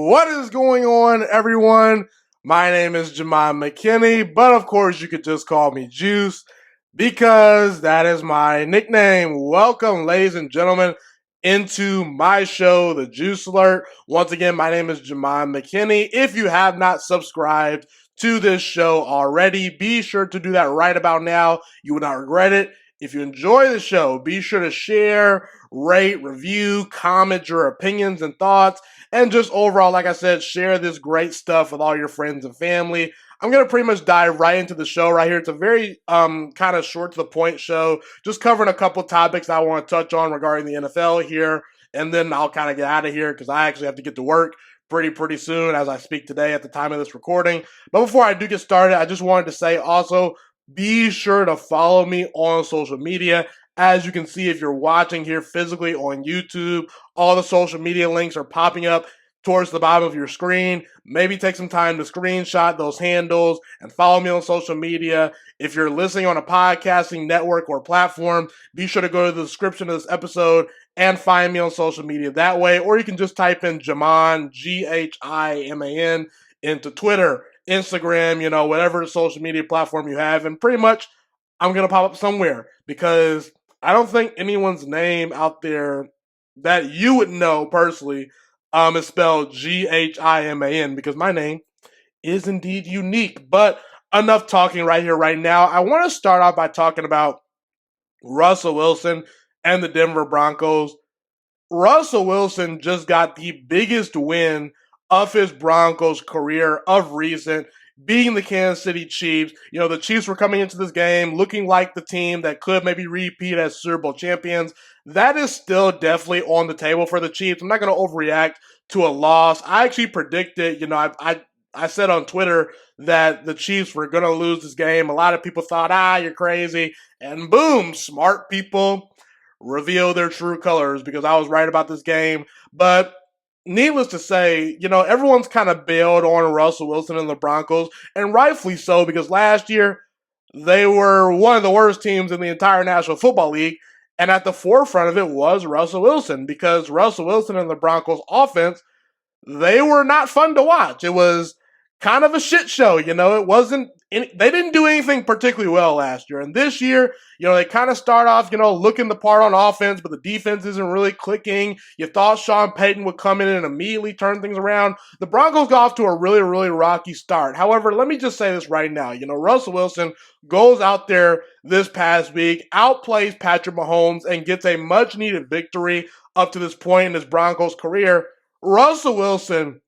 What is going on, everyone? My name is Jemima McKinney, but of course you could just call me Juice because that is my nickname. Welcome, ladies and gentlemen, into my show, The Juice Alert. Once again, my name is Jemima McKinney. If you have not subscribed to this show already, be sure to do that right about now. You will not regret it. If you enjoy the show, be sure to share, rate, review, comment your opinions and thoughts, and just overall, like I said, share this great stuff with all your friends and family. I'm going to pretty much dive right into the show right here. It's a very kind of short to the point show, just covering a couple topics I want to touch on regarding the NFL here, and then I'll kind of get out of here because I actually have to get to work pretty soon as I speak today at the time of this recording. But before I do get started, I just wanted to say also, be sure to follow me on social media. As you can see, if you're watching here physically on YouTube, all the social media links are popping up towards the bottom of your screen. Maybe take some time to screenshot those handles and follow me on social media. If you're listening on a podcasting network or platform, be sure to go to the description of this episode and find me on social media that way. Or you can just type in Jaman, Ghiman, into Twitter, Instagram, whatever social media platform you have. And pretty much I'm going to pop up somewhere because I don't think anyone's name out there that you would know personally is spelled Ghiman because my name is indeed unique. But enough talking right here, right now. I want to start off by talking about Russell Wilson and the Denver Broncos. Russell Wilson just got the biggest win of his Broncos career of recent, beating the Kansas City Chiefs. The Chiefs were coming into this game looking like the team that could maybe repeat as Super Bowl champions. That is still definitely on the table for the Chiefs. I'm not going to overreact to a loss. I actually predicted, I said on Twitter that the Chiefs were going to lose this game. A lot of people thought, you're crazy. And boom, smart people reveal their true colors because I was right about this game. But needless to say, everyone's kind of bailed on Russell Wilson and the Broncos, and rightfully so, because last year they were one of the worst teams in the entire National Football League, and at the forefront of it was Russell Wilson, because Russell Wilson and the Broncos offense, they were not fun to watch. It was kind of a shit show, it wasn't, they didn't do anything particularly well last year. And this year, they kind of start off, looking the part on offense, but the defense isn't really clicking. You thought Sean Payton would come in and immediately turn things around. The Broncos got off to a really rocky start. However, let me just say this right now. Russell Wilson goes out there this past week, outplays Patrick Mahomes, and gets a much-needed victory up to this point in his Broncos career. Russell Wilson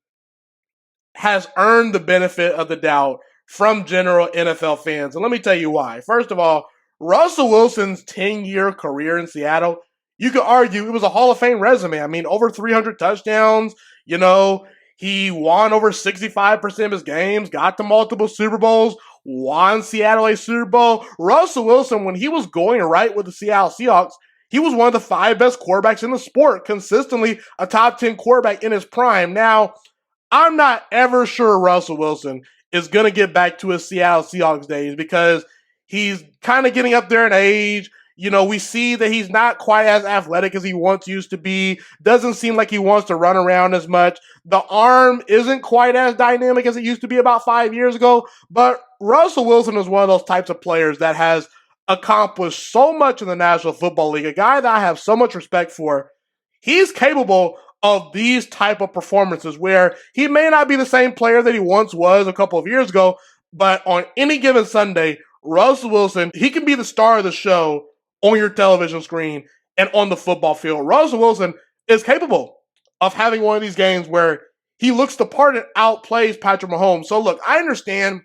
has earned the benefit of the doubt from general NFL fans. And let me tell you why. First of all, Russell Wilson's 10-year career in Seattle, you could argue it was a Hall of Fame resume. I mean, over 300 touchdowns. He won over 65% of his games, got to multiple Super Bowls, won Seattle a Super Bowl. Russell Wilson, when he was going right with the Seattle Seahawks, he was one of the 5 best quarterbacks in the sport, consistently a top 10 quarterback in his prime. Now, I'm not ever sure Russell Wilson is going to get back to his Seattle Seahawks days because he's kind of getting up there in age. We see that he's not quite as athletic as he once used to be. Doesn't seem like he wants to run around as much. The arm isn't quite as dynamic as it used to be about 5 years ago. But Russell Wilson is one of those types of players that has accomplished so much in the National Football League. A guy that I have so much respect for. He's capable of these type of performances where he may not be the same player that he once was a couple of years ago, but on any given Sunday, Russell Wilson, he can be the star of the show on your television screen and on the football field. Russell Wilson is capable of having one of these games where he looks the part and outplays Patrick Mahomes. So look, I understand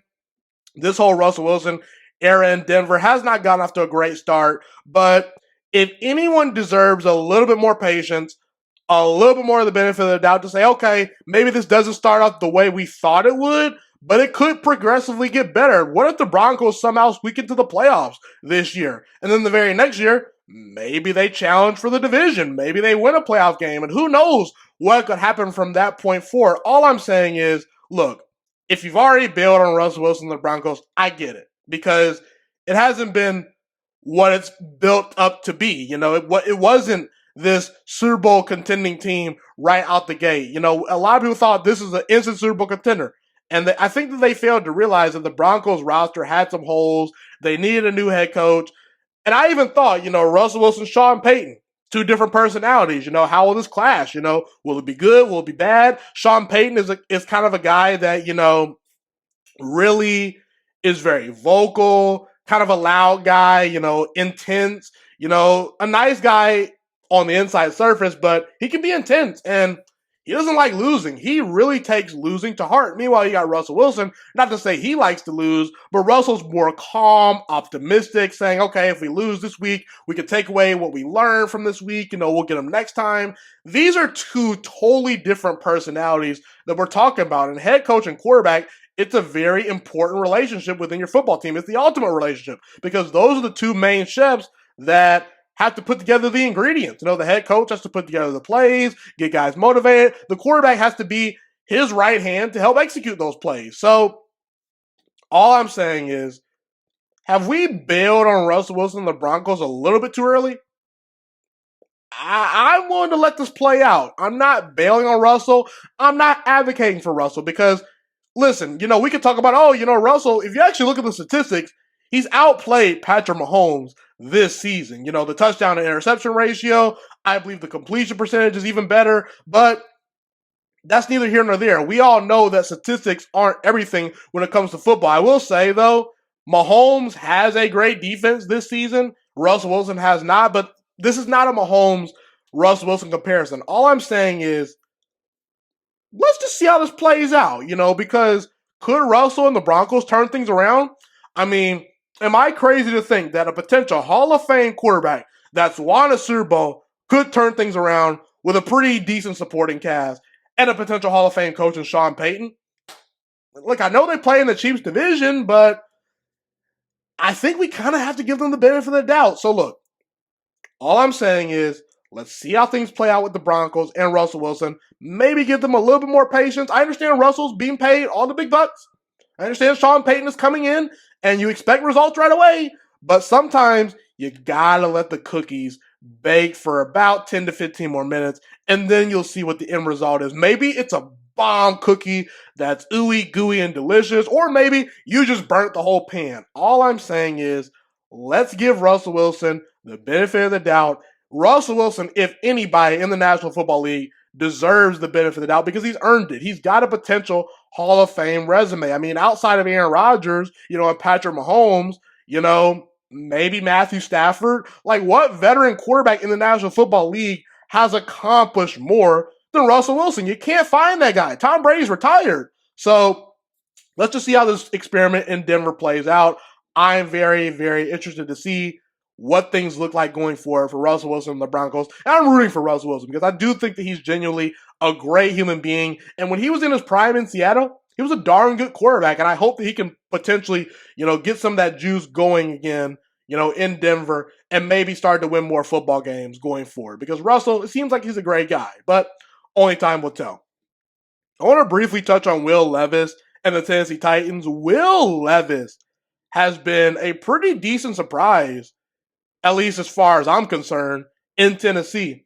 this whole Russell Wilson era in Denver has not gotten off to a great start, but if anyone deserves a little bit more patience, a little bit more of the benefit of the doubt to say, okay, maybe this doesn't start off the way we thought it would, but it could progressively get better. What if the Broncos somehow squeak into the playoffs this year? And then the very next year, maybe they challenge for the division. Maybe they win a playoff game. And who knows what could happen from that point forward. All I'm saying is, look, if you've already bailed on Russell Wilson and the Broncos, I get it. Because it hasn't been what it's built up to be. It wasn't this Super Bowl contending team right out the gate. You know, a lot of people thought this is an instant Super Bowl contender. And I think that they failed to realize that the Broncos roster had some holes. They needed a new head coach. And I even thought, you know, Russell Wilson, Sean Payton, two different personalities. You know, how will this clash? You know, will it be good? Will it be bad? Sean Payton is kind of a guy that, you know, really is very vocal, kind of a loud guy, you know, intense, you know, a nice guy on the inside surface, but he can be intense and he doesn't like losing. He really takes losing to heart. Meanwhile, you got Russell Wilson, not to say he likes to lose, but Russell's more calm, optimistic, saying, okay, if we lose this week, we can take away what we learned from this week. You know, we'll get them next time. These are two totally different personalities that we're talking about. And head coach and quarterback, it's a very important relationship within your football team. It's the ultimate relationship because those are the two main chefs that have to put together the ingredients. You know, the head coach has to put together the plays, get guys motivated. The quarterback has to be his right hand to help execute those plays. So all I'm saying is, have we bailed on Russell Wilson and the Broncos a little bit too early? I'm willing to let this play out. I'm not bailing on Russell. I'm not advocating for Russell because, listen, you know, we could talk about, oh, you know, Russell, if you actually look at the statistics, he's outplayed Patrick Mahomes this season. You know, the touchdown to interception ratio, I believe the completion percentage is even better, but that's neither here nor there. We all know that statistics aren't everything when it comes to football. I will say, though, Mahomes has a great defense this season. Russell Wilson has not, but this is not a Mahomes-Russell Wilson comparison. All I'm saying is, let's just see how this plays out, you know, because could Russell and the Broncos turn things around? I mean, am I crazy to think that a potential Hall of Fame quarterback that's won a Super Bowl could turn things around with a pretty decent supporting cast and a potential Hall of Fame coach in Sean Payton? Look, I know they play in the Chiefs division, but I think we kind of have to give them the benefit of the doubt. So look, all I'm saying is, let's see how things play out with the Broncos and Russell Wilson. Maybe give them a little bit more patience. I understand Russell's being paid all the big bucks. I understand Sean Payton is coming in and you expect results right away. But sometimes you gotta let the cookies bake for about 10 to 15 more minutes, and then you'll see what the end result is. Maybe it's a bomb cookie that's ooey, gooey, and delicious, or maybe you just burnt the whole pan. All I'm saying is, let's give Russell Wilson the benefit of the doubt. Russell Wilson, if anybody in the National Football League, deserves the benefit of the doubt because he's earned it. He's got a potential Hall of Fame resume. I mean, outside of Aaron Rodgers, you know, and Patrick Mahomes, you know, maybe Matthew Stafford. Like, what veteran quarterback in the National Football League has accomplished more than Russell Wilson? You can't find that guy. Tom Brady's retired. So let's just see how this experiment in Denver plays out. I'm very, very interested to see what things look like going forward for Russell Wilson and the Broncos. And I'm rooting for Russell Wilson because I do think that he's genuinely a great human being. And when he was in his prime in Seattle, he was a darn good quarterback. And I hope that he can potentially, you know, get some of that juice going again, you know, in Denver and maybe start to win more football games going forward. Because Russell, it seems like he's a great guy, but only time will tell. I want to briefly touch on Will Levis and the Tennessee Titans. Will Levis has been a pretty decent surprise, at least as far as I'm concerned, in Tennessee.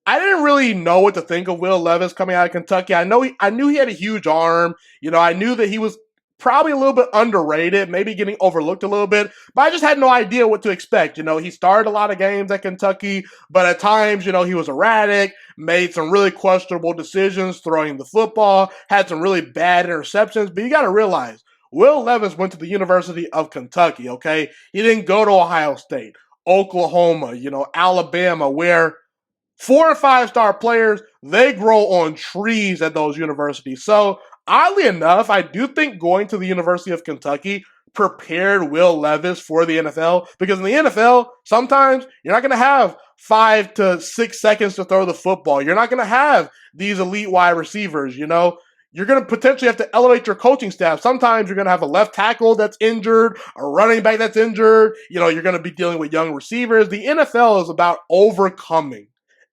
I didn't really know what to think of Will Levis coming out of Kentucky. I knew he had a huge arm. You know, I knew that he was probably a little bit underrated, maybe getting overlooked a little bit, but I just had no idea what to expect. You know, he started a lot of games at Kentucky, but at times, you know, he was erratic, made some really questionable decisions throwing the football, had some really bad interceptions, but you got to realize, Will Levis went to the University of Kentucky, okay? He didn't go to Ohio State, Oklahoma, you know, Alabama, where 4 and 5 star players, they grow on trees at those universities. So, oddly enough, I do think going to the University of Kentucky prepared Will Levis for the NFL because in the NFL, sometimes you're not going to have 5 to 6 seconds to throw the football. You're not going to have these elite wide receivers, you know. You're going to potentially have to elevate your coaching staff. Sometimes you're going to have a left tackle that's injured, a running back that's injured. You know, you're going to be dealing with young receivers. The NFL is about overcoming.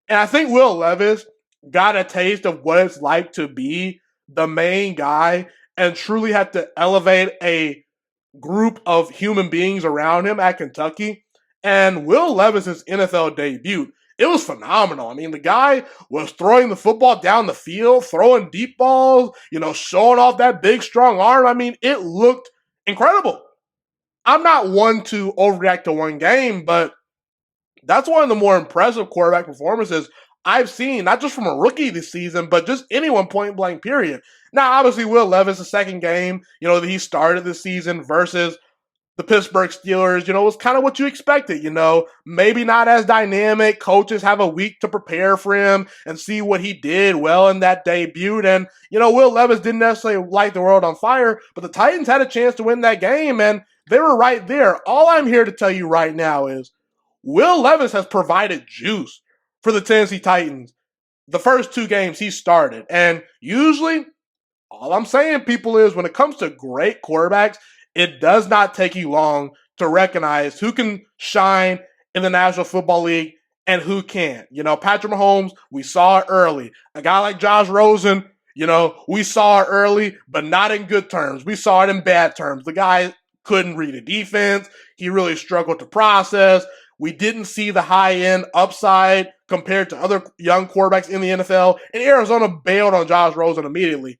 And I think Will Levis got a taste of what it's like to be the main guy and truly had to elevate a group of human beings around him at Kentucky. And Will Levis's NFL debut, it was phenomenal. I mean, the guy was throwing the football down the field, throwing deep balls, showing off that big, strong arm. I mean, it looked incredible. I'm not one to overreact to one game, but that's one of the more impressive quarterback performances I've seen, not just from a rookie this season, but just anyone point blank, period. Now, obviously, Will Levis, the second game, that he started this season versus the Pittsburgh Steelers, was kind of what you expected, maybe not as dynamic. Coaches have a week to prepare for him and see what he did well in that debut. And, Will Levis didn't necessarily light the world on fire, but the Titans had a chance to win that game, and they were right there. All I'm here to tell you right now is Will Levis has provided juice for the Tennessee Titans the first two games he started. And usually, all I'm saying, people, is when it comes to great quarterbacks, it does not take you long to recognize who can shine in the National Football League and who can't. Patrick Mahomes, we saw it early. A guy like Josh Rosen, we saw it early, but not in good terms. We saw it in bad terms. The guy couldn't read a defense. He really struggled to process. We didn't see the high-end upside compared to other young quarterbacks in the NFL, and Arizona bailed on Josh Rosen immediately.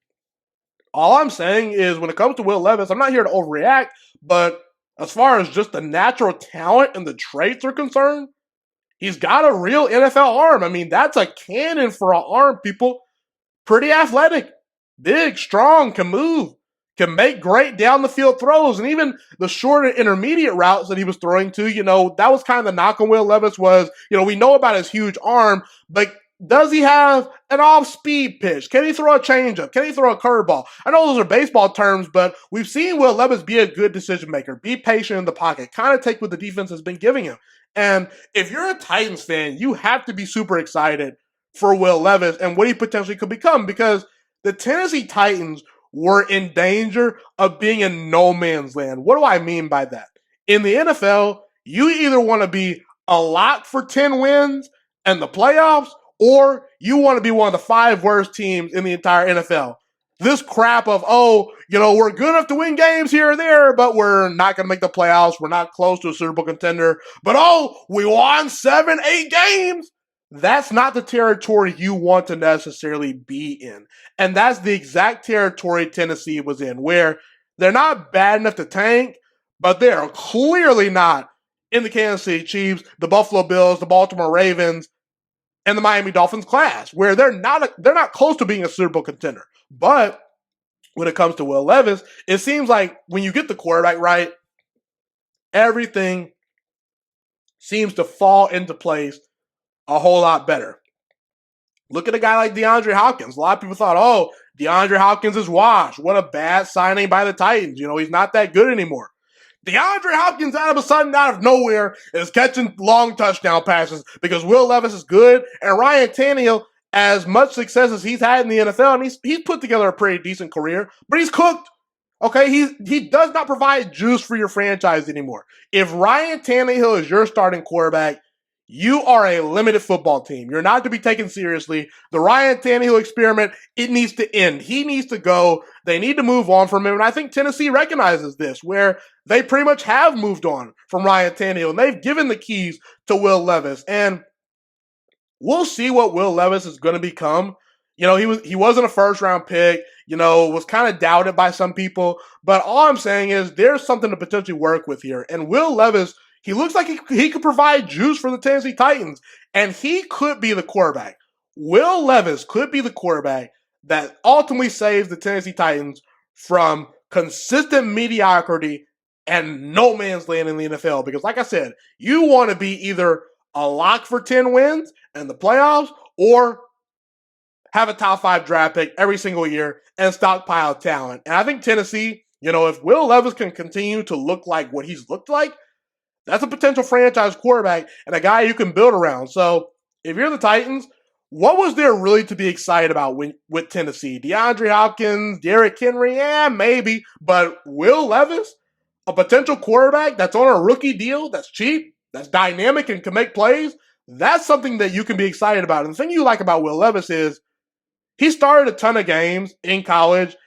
All I'm saying is when it comes to Will Levis, I'm not here to overreact, but as far as just the natural talent and the traits are concerned, he's got a real NFL arm. I mean, that's a cannon for an arm, people. Pretty athletic, big, strong, can move, can make great down the field throws, and even the short and intermediate routes that he was throwing to, that was kind of the knock on Will Levis was, we know about his huge arm, but does he have an off-speed pitch? Can he throw a changeup? Can he throw a curveball? I know those are baseball terms, but we've seen Will Levis be a good decision maker, be patient in the pocket, kind of take what the defense has been giving him. And if you're a Titans fan, you have to be super excited for Will Levis and what he potentially could become, because the Tennessee Titans were in danger of being in no man's land. What do I mean by that? In the NFL, you either want to be a lock for 10 wins and the playoffs, or you want to be one of the 5 worst teams in the entire NFL. This crap of, we're good enough to win games here or there, but we're not going to make the playoffs. We're not close to a Super Bowl contender. But, we won 7, 8 games. That's not the territory you want to necessarily be in. And that's the exact territory Tennessee was in, where they're not bad enough to tank, but they are clearly not in the Kansas City Chiefs, the Buffalo Bills, the Baltimore Ravens, and the Miami Dolphins class, where they're not close to being a Super Bowl contender. But when it comes to Will Levis, it seems like when you get the quarterback right, everything seems to fall into place a whole lot better. Look at a guy like DeAndre Hopkins. A lot of people thought, DeAndre Hopkins is washed. What a bad signing by the Titans. He's not that good anymore. DeAndre Hopkins out of a sudden, out of nowhere, is catching long touchdown passes because Will Levis is good, and Ryan Tannehill, as much success as he's had in the NFL, and he's put together a pretty decent career, but he's cooked. Okay, he does not provide juice for your franchise anymore. If Ryan Tannehill is your starting quarterback, you are a limited football team. You're not to be taken seriously. The Ryan Tannehill experiment, it needs to end. He needs to go. They need to move on from him. And I think Tennessee recognizes this, where they pretty much have moved on from Ryan Tannehill. And they've given the keys to Will Levis. And we'll see what Will Levis is going to become. He wasn't a first-round pick, was kind of doubted by some people. But all I'm saying is there's something to potentially work with here. And Will Levis, he looks like he could provide juice for the Tennessee Titans, and he could be the quarterback. Will Levis could be the quarterback that ultimately saves the Tennessee Titans from consistent mediocrity and no man's land in the NFL. Because like I said, you want to be either a lock for 10 wins in the playoffs or have a top 5 draft pick every single year and stockpile talent. And I think Tennessee, if Will Levis can continue to look like what he's looked like, that's a potential franchise quarterback and a guy you can build around. So if you're the Titans, what was there really to be excited about with Tennessee? DeAndre Hopkins, Derrick Henry, maybe. But Will Levis, a potential quarterback that's on a rookie deal, that's cheap, that's dynamic and can make plays, that's something that you can be excited about. And the thing you like about Will Levis is he started a ton of games in college,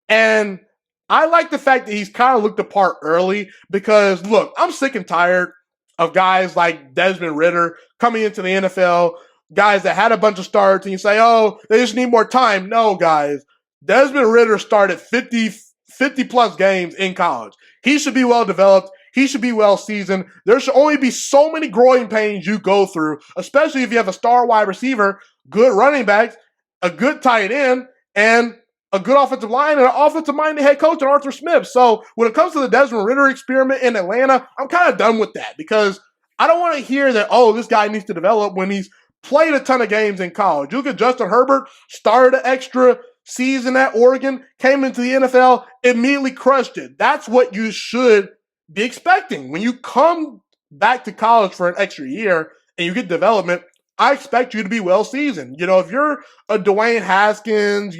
and I like the fact that he's kind of looked the part early because, look, I'm sick and tired of guys like Desmond Ridder coming into the NFL, guys that had a bunch of starts, and you say, oh, they just need more time. No, guys. Desmond Ridder started 50 plus games in college. He should be well developed. He should be well seasoned. There should only be so many growing pains you go through, especially if you have a star wide receiver, good running backs, a good tight end, and a good offensive line and an offensive-minded head coach in Arthur Smith. So when it comes to the Desmond Ridder experiment in Atlanta, I'm kind of done with that because I don't want to hear that, oh, this guy needs to develop when he's played a ton of games in college. You look at Justin Herbert, started an extra season at Oregon, came into the NFL, immediately crushed it. That's what you should be expecting. When you come back to college for an extra year and you get development, I expect you to be well seasoned. If you're a Dwayne Haskins,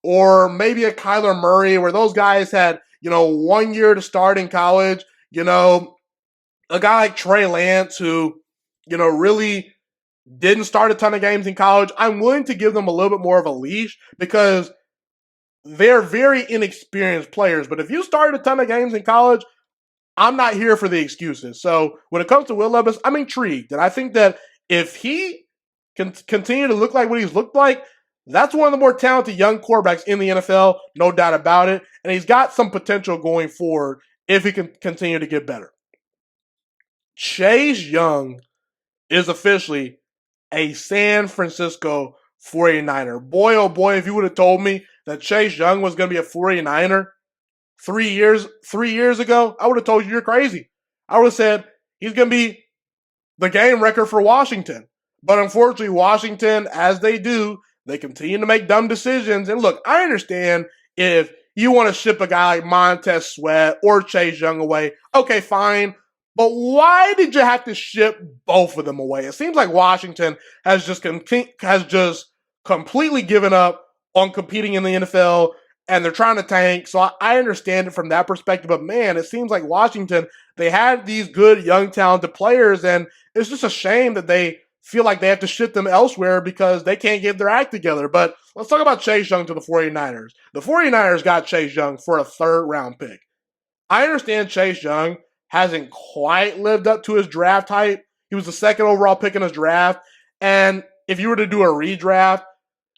or maybe a Kyler Murray, where those guys had, 1 year to start in college, a guy like Trey Lance who, really didn't start a ton of games in college, I'm willing to give them a little bit more of a leash because they're very inexperienced players. But if you started a ton of games in college, I'm not here for the excuses. So when it comes to Will Levis, I'm intrigued. And I think that if he can continue to look like what he's looked like, that's one of the more talented young quarterbacks in the NFL, no doubt about it. And he's got some potential going forward if he can continue to get better. Chase Young is officially a San Francisco 49er. Boy, oh boy, if you would have told me that Chase Young was going to be a 49er 3 years ago, I would have told you you're crazy. I would have said he's going to be the game record for Washington. But unfortunately, Washington, as they do, they continue to make dumb decisions. And look, I understand if you want to ship a guy like Montez Sweat or Chase Young away. Okay, fine. But why did you have to ship both of them away? It seems like Washington has just completely given up on competing in the NFL, and they're trying to tank. So I understand it from that perspective. But man, it seems like Washington, they had these good, young, talented players, and it's just a shame that they feel like they have to ship them elsewhere because they can't get their act together. But let's talk about Chase Young to the 49ers. The 49ers got Chase Young for a third-round pick. I understand Chase Young hasn't quite lived up to his draft hype. He was the second overall pick in his draft. And if you were to do a redraft,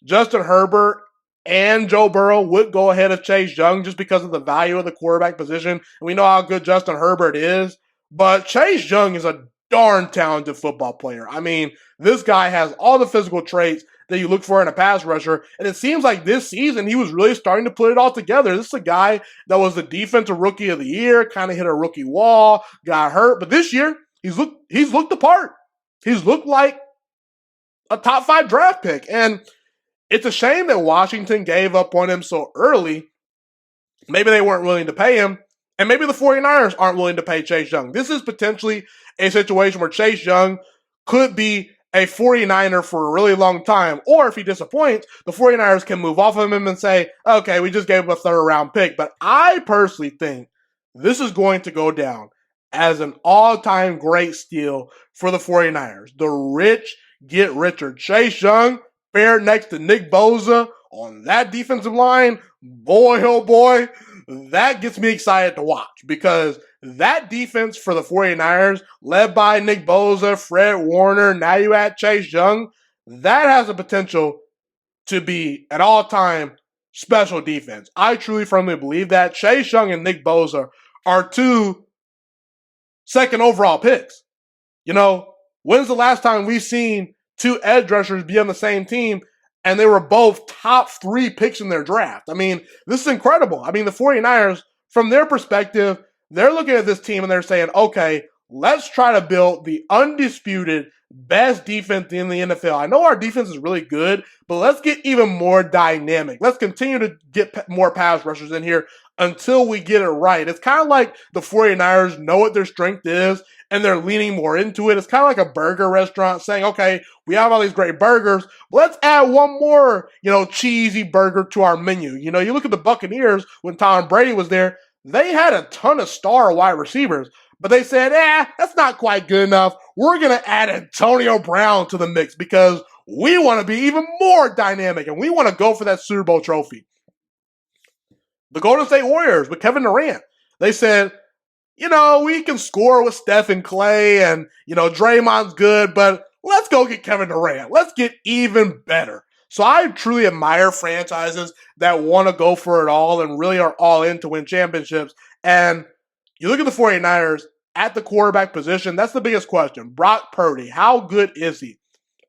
Justin Herbert and Joe Burrow would go ahead of Chase Young just because of the value of the quarterback position. And we know how good Justin Herbert is. But Chase Young is a darn talented football player. I mean, this guy has all the physical traits that you look for in a pass rusher. And it seems like this season he was really starting to put it all together. This is a guy that was the defensive rookie of the year, kind of hit a rookie wall, got hurt. But this year, he's looked the part. He's looked like a top 5 draft pick. And it's a shame that Washington gave up on him so early. Maybe they weren't willing to pay him. And maybe the 49ers aren't willing to pay Chase Young. This is potentially a situation where Chase Young could be a 49er for a really long time. Or if he disappoints, the 49ers can move off of him and say, okay, we just gave him a third-round pick. But I personally think this is going to go down as an all-time great steal for the 49ers. The rich get richer. Chase Young paired next to Nick Bosa on that defensive line. Boy, oh boy, that gets me excited to watch because that defense for the 49ers, led by Nick Bosa, Fred Warner, now you add Chase Young, that has the potential to be an all-time special defense. I truly firmly believe that. Chase Young and Nick Bosa are 2 second overall picks. When's the last time we've seen 2 edge rushers be on the same team and they were both top 3 picks in their draft? I mean, this is incredible. I mean, the 49ers, from their perspective, they're looking at this team and they're saying, okay, let's try to build the undisputed best defense in the NFL. I know our defense is really good, but let's get even more dynamic. Let's continue to get more pass rushers in here until we get it right. It's kind of like the 49ers know what their strength is and they're leaning more into it. It's kind of like a burger restaurant saying, okay, we have all these great burgers. Let's add one more, cheesy burger to our menu. You look at the Buccaneers when Tom Brady was there, they had a ton of star wide receivers, but they said, that's not quite good enough. We're going to add Antonio Brown to the mix because we want to be even more dynamic and we want to go for that Super Bowl trophy. The Golden State Warriors with Kevin Durant, they said, we can score with Steph and Clay and, Draymond's good, but let's go get Kevin Durant. Let's get even better. So I truly admire franchises that want to go for it all and really are all in to win championships. And you look at the 49ers at the quarterback position, that's the biggest question. Brock Purdy, how good is he?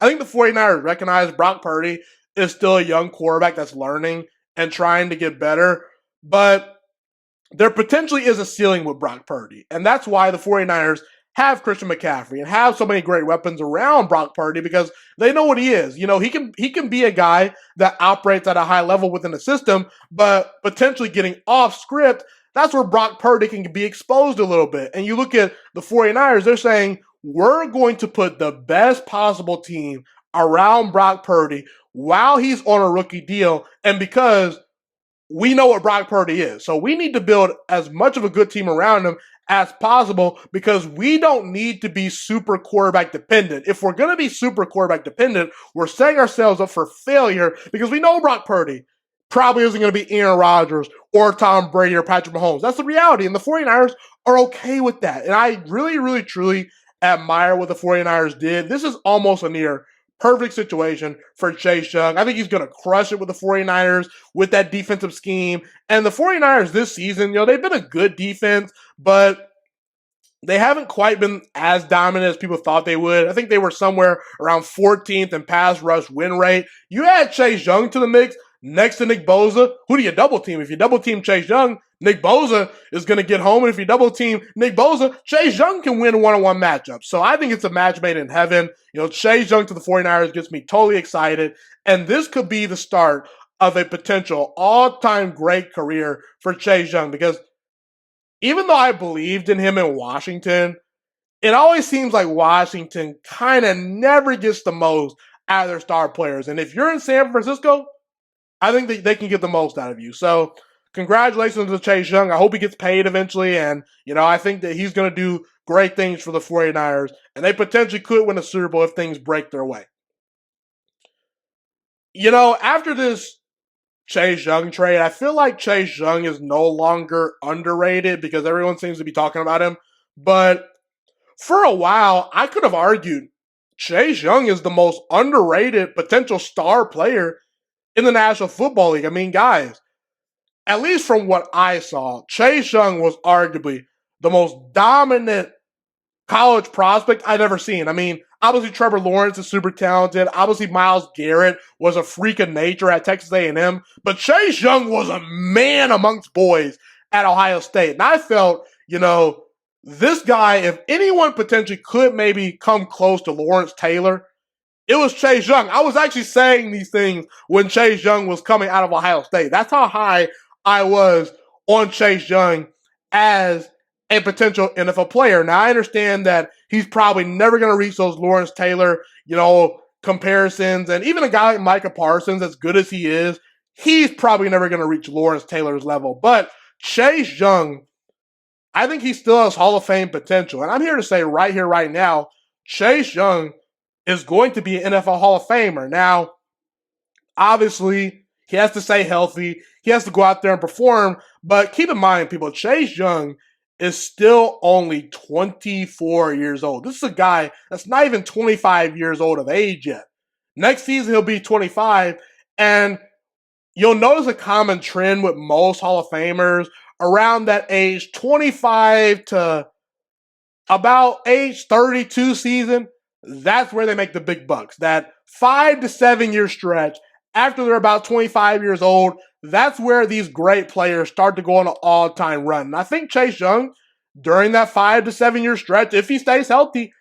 I think the 49ers recognize Brock Purdy is still a young quarterback that's learning and trying to get better, but there potentially is a ceiling with Brock Purdy. And that's why the 49ers have Christian McCaffrey and have so many great weapons around Brock Purdy because they know what he is. He can be a guy that operates at a high level within the system, but potentially getting off script, that's where Brock Purdy can be exposed a little bit. And you look at the 49ers, they're saying, we're going to put the best possible team around Brock Purdy while he's on a rookie deal. And because we know what Brock Purdy is. So we need to build as much of a good team around him as possible because we don't need to be super quarterback dependent. If we're going to be super quarterback dependent, we're setting ourselves up for failure because we know Brock Purdy probably isn't going to be Aaron Rodgers or Tom Brady or Patrick Mahomes. That's the reality. And the 49ers are okay with that. And I really, really, truly admire what the 49ers did. This is almost a near perfect situation for Chase Young. I think he's going to crush it with the 49ers with that defensive scheme. And the 49ers this season, they've been a good defense, but they haven't quite been as dominant as people thought they would. I think they were somewhere around 14th in pass rush win rate. You add Chase Young to the mix next to Nick Bosa. Who do you double team? If you double team Chase Young, Nick Bosa is going to get home. And if you double team Nick Bosa, Chase Young can win one-on-one matchups. So I think it's a match made in heaven. Chase Young to the 49ers gets me totally excited. And this could be the start of a potential all-time great career for Chase Young because even though I believed in him in Washington, it always seems like Washington kind of never gets the most out of their star players. And if you're in San Francisco, I think that they can get the most out of you. So congratulations to Chase Young. I hope he gets paid eventually. And, I think that he's going to do great things for the 49ers. And they potentially could win a Super Bowl if things break their way. After this Chase Young trade, I feel like Chase Young is no longer underrated because everyone seems to be talking about him. But for a while, I could have argued Chase Young is the most underrated potential star player in the National Football League. I mean, guys, at least from what I saw, Chase Young was arguably the most dominant college prospect I'd ever seen. I mean, obviously Trevor Lawrence is super talented. Obviously Myles Garrett was a freak of nature at Texas A&M. But Chase Young was a man amongst boys at Ohio State. And I felt, this guy, if anyone potentially could maybe come close to Lawrence Taylor, it was Chase Young. I was actually saying these things when Chase Young was coming out of Ohio State. That's how high I was on Chase Young as a potential NFL player. Now, I understand that he's probably never going to reach those Lawrence Taylor, comparisons. And even a guy like Micah Parsons, as good as he is, he's probably never going to reach Lawrence Taylor's level. But Chase Young, I think he still has Hall of Fame potential. And I'm here to say right here, right now, Chase Young is going to be an NFL Hall of Famer. Now, obviously, he has to stay healthy. He has to go out there and perform. But keep in mind, people, Chase Young is still only 24 years old. This is a guy that's not even 25 years old of age yet. Next season, he'll be 25. And you'll notice a common trend with most Hall of Famers around that age, 25 to about age 32 season. That's where they make the big bucks. That 5 to 7 year stretch after they're about 25 years old, that's where these great players start to go on an all-time run. And I think Chase Young, during that 5 to 7 year stretch, if he stays healthy,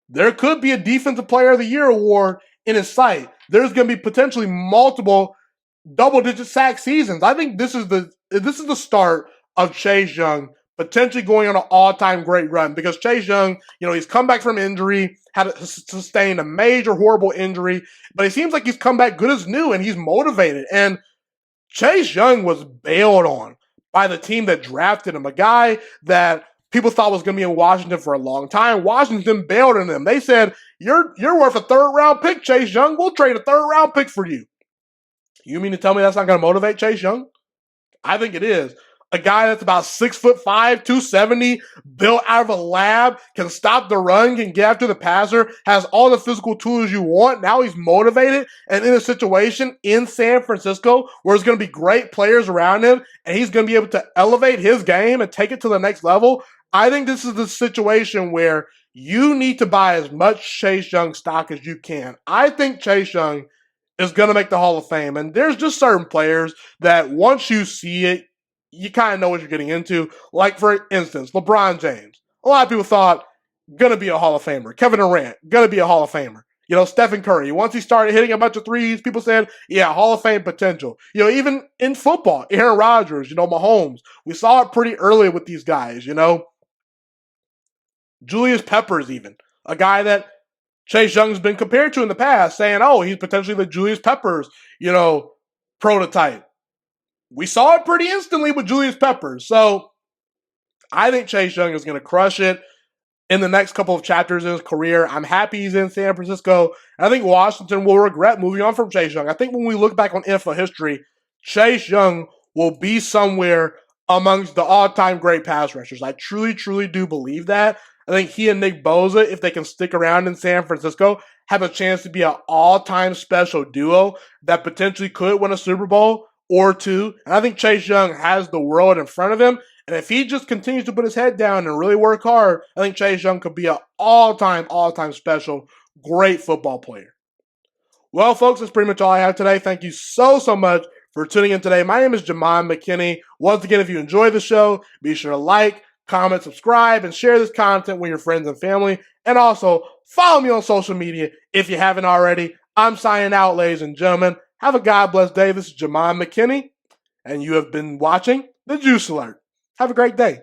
there could be a Defensive Player of the Year award in his sight. There's going to be potentially multiple double-digit sack seasons. I think this is the start of Chase Young potentially going on an all-time great run because Chase Young, he's come back from injury, had sustained a major horrible injury, but it seems like he's come back good as new and he's motivated. And Chase Young was bailed on by the team that drafted him, a guy that people thought was going to be in Washington for a long time. Washington bailed on him. They said, you're worth a third-round pick, Chase Young. We'll trade a third-round pick for you. You mean to tell me that's not going to motivate Chase Young? I think it is. A guy that's about 6'5", 270, built out of a lab, can stop the run, can get after the passer, has all the physical tools you want. Now he's motivated and in a situation in San Francisco where there's going to be great players around him and he's going to be able to elevate his game and take it to the next level. I think this is the situation where you need to buy as much Chase Young stock as you can. I think Chase Young is going to make the Hall of Fame. And there's just certain players that once you see it, you kind of know what you're getting into. Like, for instance, LeBron James. A lot of people thought, going to be a Hall of Famer. Kevin Durant, going to be a Hall of Famer. Stephen Curry, once he started hitting a bunch of threes, people said, yeah, Hall of Fame potential. Even in football, Aaron Rodgers, Mahomes. We saw it pretty early with these guys, Julius Peppers even. A guy that Chase Young's been compared to in the past, saying, oh, he's potentially the Julius Peppers, prototype. We saw it pretty instantly with Julius Peppers. So I think Chase Young is going to crush it in the next couple of chapters in his career. I'm happy he's in San Francisco. I think Washington will regret moving on from Chase Young. I think when we look back on NFL history, Chase Young will be somewhere amongst the all-time great pass rushers. I truly, truly do believe that. I think he and Nick Bosa, if they can stick around in San Francisco, have a chance to be an all-time special duo that potentially could win a Super Bowl or two. And I think Chase Young has the world in front of him. And if he just continues to put his head down and really work hard, I think Chase Young could be an all-time special, great football player. Well, folks, that's pretty much all I have today. Thank you so much for tuning in today. My name is Jamon McKinney. Once again, if you enjoy the show, be sure to like, comment, subscribe, and share this content with your friends and family. And also, follow me on social media if you haven't already. I'm signing out, ladies and gentlemen. Have a God-blessed day. This is Jamon McKinney, and you have been watching The Juice Alert. Have a great day.